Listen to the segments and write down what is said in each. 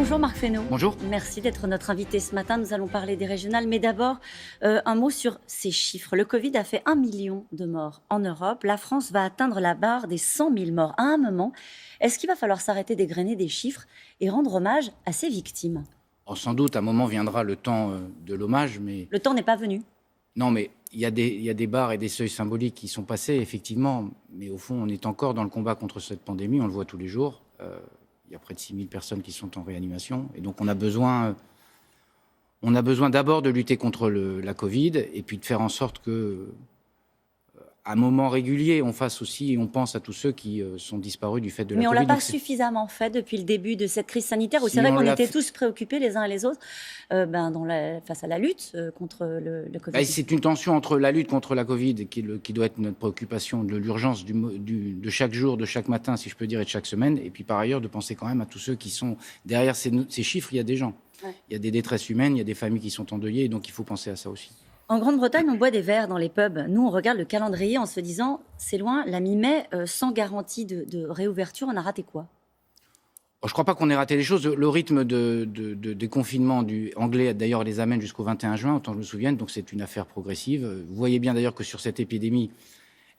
Bonjour Marc Fesneau. Bonjour. Merci d'être notre invité ce matin. Nous allons parler des régionales, mais d'abord un mot sur ces chiffres. Le Covid a fait 1 million de morts en Europe. La France va atteindre la barre des 100 000 morts à un moment. Est-ce qu'il va falloir s'arrêter d'égrener des chiffres et rendre hommage à ces victimes ? Sans doute, à un moment viendra le temps de l'hommage, mais... Le temps n'est pas venu. Non, mais il y a des barres et des seuils symboliques qui sont passés, effectivement. Mais au fond, on est encore dans le combat contre cette pandémie. On le voit tous les jours. Il y a près de 6 000 personnes qui sont en réanimation. Et donc, on a besoin d'abord de lutter contre la Covid et puis de faire en sorte que, à un moment régulier, on pense à tous ceux qui sont disparus du fait de la Covid. Mais on ne l'a pas suffisamment fait depuis le début de cette crise sanitaire, où c'est vrai qu'on était tous préoccupés les uns et les autres face à la lutte contre le Covid. C'est une tension entre la lutte contre la Covid, qui doit être notre préoccupation, de l'urgence de chaque jour, de chaque matin, si je peux dire, et de chaque semaine. Et puis par ailleurs, de penser quand même à tous ceux qui sont derrière ces chiffres. Il y a des gens. Ouais. Il y a des détresses humaines, il y a des familles qui sont endeuillées, et donc il faut penser à ça aussi. En Grande-Bretagne, on boit des verres dans les pubs. Nous, on regarde le calendrier en se disant, c'est loin, la mi-mai, sans garantie de réouverture, on a raté quoi ? Je ne crois pas qu'on ait raté les choses. Le rythme de déconfinement anglais, d'ailleurs, les amène jusqu'au 21 juin, autant que je me souvienne, donc c'est une affaire progressive. Vous voyez bien d'ailleurs que sur cette épidémie,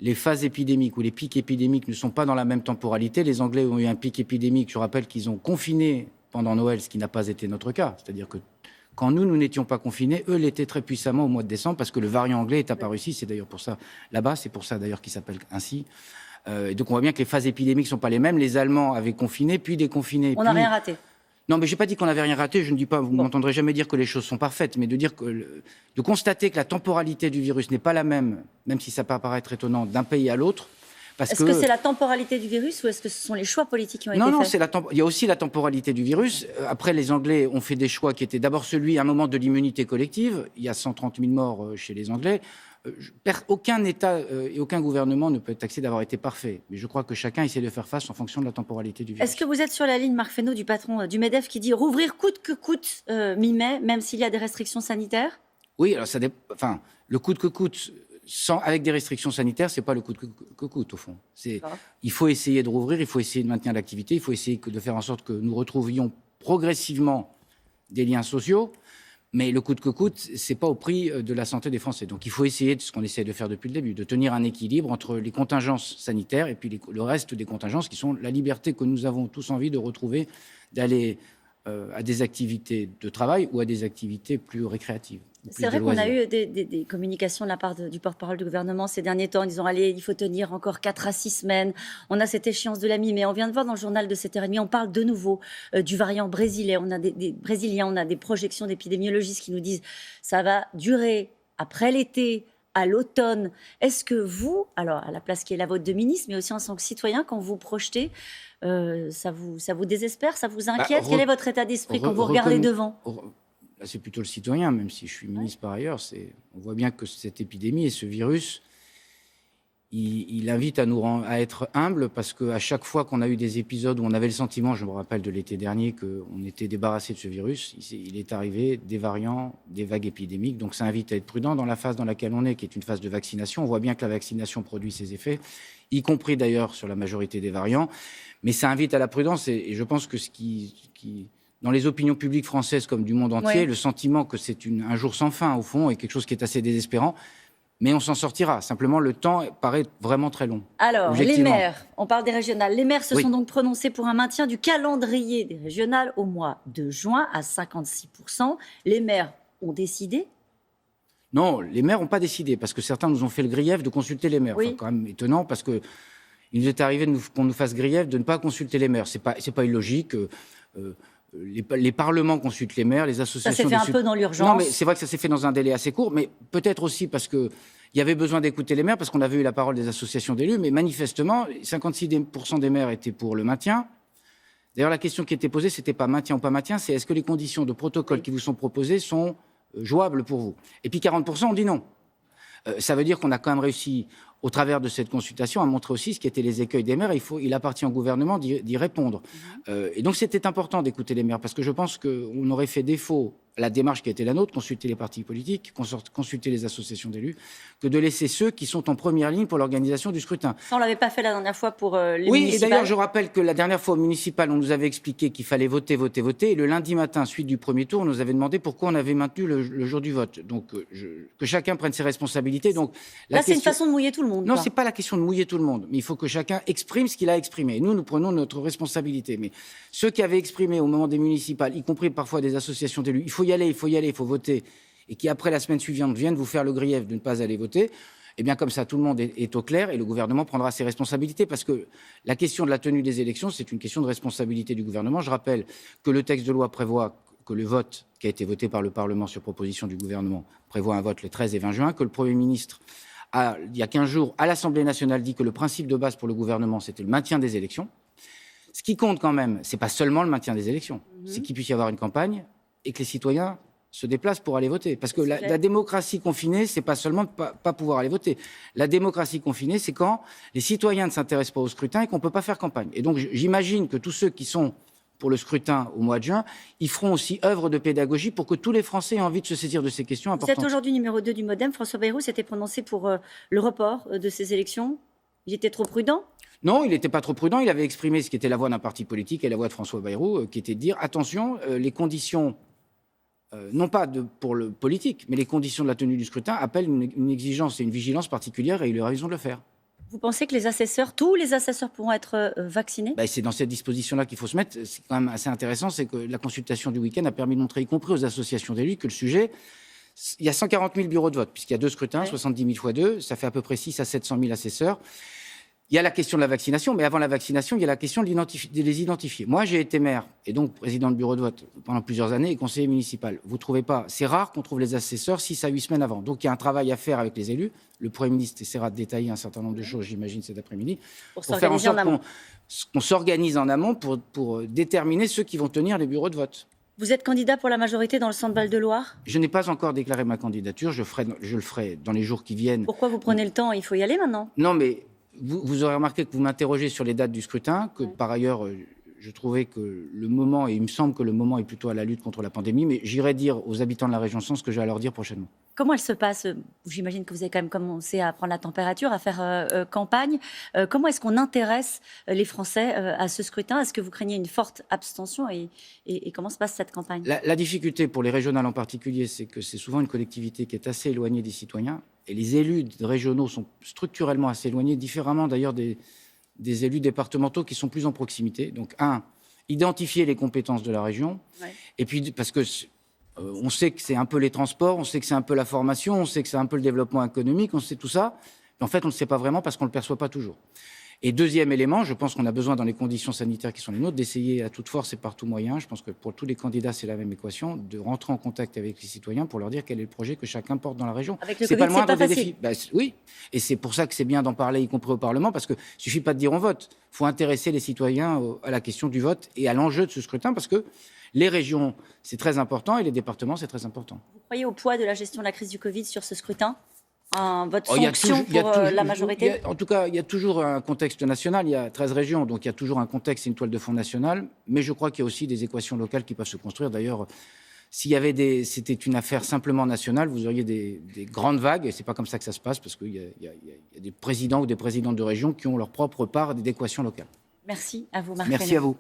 les phases épidémiques ou les pics épidémiques ne sont pas dans la même temporalité. Les Anglais ont eu un pic épidémique, je rappelle qu'ils ont confiné pendant Noël, ce qui n'a pas été notre cas. C'est-à-dire que quand nous n'étions pas confinés, eux l'étaient très puissamment au mois de décembre, parce que le variant anglais est apparu ici. C'est d'ailleurs pour ça, là-bas, c'est pour ça d'ailleurs qu'il s'appelle ainsi. Et donc on voit bien que les phases épidémiques ne sont pas les mêmes. Les Allemands avaient confiné, puis déconfiné. On n'a rien raté. Non, mais je n'ai pas dit qu'on n'avait rien raté. Je ne dis pas, vous ne m'entendrez jamais dire que les choses sont parfaites, mais de constater que la temporalité du virus n'est pas la même si ça peut apparaître étonnant, d'un pays à l'autre. Est-ce que c'est la temporalité du virus ou est-ce que ce sont les choix politiques qui ont été faits ? Non, il y a aussi la temporalité du virus. Après, les Anglais ont fait des choix qui étaient d'abord celui, à un moment, de l'immunité collective. Il y a 130 000 morts chez les Anglais. Aucun État et aucun gouvernement ne peut être taxé d'avoir été parfait. Mais je crois que chacun essaie de faire face en fonction de la temporalité du virus. Est-ce que vous êtes sur la ligne, Marc Fesneau, du patron du MEDEF, qui dit rouvrir coûte que coûte mi-mai, même s'il y a des restrictions sanitaires ? Oui, alors le coûte que coûte... avec des restrictions sanitaires, ce n'est pas le coût que coûte, au fond. Il faut essayer de rouvrir, il faut essayer de maintenir l'activité, il faut essayer de faire en sorte que nous retrouvions progressivement des liens sociaux, mais le coût que coûte, ce n'est pas au prix de la santé des Français. Donc il faut essayer, ce qu'on essaie de faire depuis le début, de tenir un équilibre entre les contingences sanitaires et puis le reste des contingences qui sont la liberté que nous avons tous envie de retrouver, d'aller à des activités de travail ou à des activités plus récréatives. C'est vrai qu'on a eu des communications de la part du porte-parole du gouvernement ces derniers temps en disant « Allez, il faut tenir encore 4 à 6 semaines. On a cette échéance de la mi-mai. » On vient de voir dans le journal de 7h30, on parle de nouveau du variant brésilien. On a des Brésiliens, on a des projections d'épidémiologistes qui nous disent « Ça va durer après l'été, à l'automne. » Est-ce que vous, alors à la place qui est la vôtre de ministre, mais aussi en tant que citoyen, quand vous projetez, ça vous désespère, ça vous inquiète ? Quel est votre état d'esprit quand vous regardez devant ? Là, c'est plutôt le citoyen, même si je suis ministre par ailleurs. On voit bien que cette épidémie et ce virus, il invite à être humble, parce qu'à chaque fois qu'on a eu des épisodes où on avait le sentiment, je me rappelle de l'été dernier, qu'on était débarrassé de ce virus, il est arrivé des variants, des vagues épidémiques. Donc ça invite à être prudent dans la phase dans laquelle on est, qui est une phase de vaccination. On voit bien que la vaccination produit ses effets, y compris d'ailleurs sur la majorité des variants. Mais ça invite à la prudence, et je pense que dans les opinions publiques françaises comme du monde entier, le sentiment que c'est un jour sans fin, au fond, est quelque chose qui est assez désespérant. Mais on s'en sortira. Simplement, le temps paraît vraiment très long. Alors, les maires, on parle des régionales. Les maires se sont donc prononcés pour un maintien du calendrier des régionales au mois de juin à 56%. Les maires ont décidé ? Non, les maires n'ont pas décidé, parce que certains nous ont fait le grief de consulter les maires. C'est quand même étonnant, parce qu'il nous est arrivé qu'on nous fasse grief de ne pas consulter les maires. C'est pas illogique. Les parlements consultent les maires, les associations... Ça s'est fait un peu dans l'urgence. Non, mais c'est vrai que ça s'est fait dans un délai assez court, mais peut-être aussi parce qu'il y avait besoin d'écouter les maires, parce qu'on avait eu la parole des associations d'élus, mais manifestement, 56% des maires étaient pour le maintien. D'ailleurs, la question qui était posée, c'était pas maintien ou pas maintien, c'est est-ce que les conditions de protocole qui vous sont proposées sont jouables pour vous ? Et puis 40% ont dit non. Ça veut dire qu'on a quand même réussi, au travers de cette consultation, à montrer aussi ce qui étaient les écueils des maires. Il appartient au gouvernement d'y répondre. Et donc c'était important d'écouter les maires, parce que je pense qu'on aurait fait défaut la démarche qui a été la nôtre, consulter les partis politiques, consulter les associations d'élus, que de laisser ceux qui sont en première ligne pour l'organisation du scrutin. Ça, on ne l'avait pas fait la dernière fois pour les Oui, municipales. et d'ailleurs, je rappelle que la dernière fois au municipal, on nous avait expliqué qu'il fallait voter, voter, voter. Et le lundi matin, suite du premier tour, on nous avait demandé pourquoi on avait maintenu le jour du vote. Donc, que chacun prenne ses responsabilités. Donc, là, c'est une façon de mouiller tout le monde. Non, c'est pas la question de mouiller tout le monde. Mais il faut que chacun exprime ce qu'il a exprimé. Et nous prenons notre responsabilité. Mais ceux qui avaient exprimé au moment des municipales, y compris parfois des associations d'élus, il faut y aller, il faut voter, et qui après la semaine suivante viennent vous faire le grief de ne pas aller voter, eh bien comme ça tout le monde est au clair et le gouvernement prendra ses responsabilités, parce que la question de la tenue des élections, c'est une question de responsabilité du gouvernement. Je rappelle que le texte de loi prévoit que le vote qui a été voté par le Parlement sur proposition du gouvernement prévoit un vote les 13 et 20 juin, que le Premier ministre il y a 15 jours, à l'Assemblée nationale, dit que le principe de base pour le gouvernement, c'était le maintien des élections. Ce qui compte quand même, c'est pas seulement le maintien des élections, c'est qu'il puisse y avoir une campagne et que les citoyens se déplacent pour aller voter. Parce que la démocratie confinée, c'est pas seulement pas pouvoir aller voter. La démocratie confinée, c'est quand les citoyens ne s'intéressent pas au scrutin et qu'on peut pas faire campagne. Et donc, j'imagine que tous ceux qui sont pour le scrutin au mois de juin, ils feront aussi œuvre de pédagogie pour que tous les Français aient envie de se saisir de ces questions importantes. Vous êtes aujourd'hui numéro 2 du MoDem. François Bayrou s'était prononcé pour le report de ces élections. Il était trop prudent ? Non, il n'était pas trop prudent. Il avait exprimé ce qui était la voix d'un parti politique et la voix de François Bayrou, qui était de dire attention, les conditions, non pas pour le politique, mais les conditions de la tenue du scrutin appellent une exigence et une vigilance particulière, et il a raison de le faire. Vous pensez que les assesseurs, tous les assesseurs pourront être vaccinés ? C'est dans cette disposition-là qu'il faut se mettre. C'est quand même assez intéressant, c'est que la consultation du week-end a permis de montrer, y compris aux associations d'élus, que le sujet, il y a 140 000 bureaux de vote, puisqu'il y a 2 scrutins, 70 000 fois 2, ça fait à peu près 600 à 700 000 assesseurs. Il y a la question de la vaccination, mais avant la vaccination, il y a la question de les identifier. Moi, j'ai été maire et donc président de bureau de vote pendant plusieurs années et conseiller municipal. Vous trouvez pas, c'est rare qu'on trouve les assesseurs 6 à 8 semaines avant. Donc, il y a un travail à faire avec les élus. Le Premier ministre essaiera de détailler un certain nombre de choses, j'imagine, cet après-midi, pour faire en sorte qu'on s'organise en amont pour déterminer ceux qui vont tenir les bureaux de vote. Vous êtes candidat pour la majorité dans le Centre Val-de-Loire ? Je n'ai pas encore déclaré ma candidature. Je le ferai dans les jours qui viennent. Pourquoi vous prenez le temps ? Il faut y aller maintenant. Non, mais vous aurez remarqué que vous m'interrogez sur les dates du scrutin, que par ailleurs, je trouvais que le moment, et il me semble que le moment est plutôt à la lutte contre la pandémie, mais j'irai dire aux habitants de la région Centre ce que j'ai à leur dire prochainement. Comment elle se passe ? J'imagine que vous avez quand même commencé à prendre la température, à faire campagne. Comment est-ce qu'on intéresse les Français à ce scrutin ? Est-ce que vous craignez une forte abstention et comment se passe cette campagne ? La difficulté pour les régionales en particulier, c'est que c'est souvent une collectivité qui est assez éloignée des citoyens. Et les élus régionaux sont structurellement assez éloignés, différemment d'ailleurs des élus départementaux qui sont plus en proximité. Donc, identifier les compétences de la région. Ouais. Et puis, parce que on sait que c'est un peu les transports, on sait que c'est un peu la formation, on sait que c'est un peu le développement économique, on sait tout ça. Mais en fait, on ne le sait pas vraiment parce qu'on ne le perçoit pas toujours. Et deuxième élément, je pense qu'on a besoin, dans les conditions sanitaires qui sont les nôtres, d'essayer à toute force et par tout moyen, je pense que pour tous les candidats, c'est la même équation, de rentrer en contact avec les citoyens pour leur dire quel est le projet que chacun porte dans la région. Avec le Covid, c'est pas facile. Oui, et c'est pour ça que c'est bien d'en parler, y compris au Parlement, parce qu'il ne suffit pas de dire on vote. Il faut intéresser les citoyens à la question du vote et à l'enjeu de ce scrutin, parce que les régions, c'est très important, et les départements, c'est très important. Vous croyez au poids de la gestion de la crise du Covid sur ce scrutin ? Votre sanction pour la majorité ? En tout cas, il y a toujours un contexte national. Il y a 13 régions, donc il y a toujours un contexte et une toile de fond nationale. Mais je crois qu'il y a aussi des équations locales qui peuvent se construire. D'ailleurs, c'était une affaire simplement nationale, vous auriez des grandes vagues. Et c'est pas comme ça que ça se passe, parce qu'il y a des présidents ou des présidentes de régions qui ont leur propre part d'équations locales. Merci à vous, Marc. Merci à vous.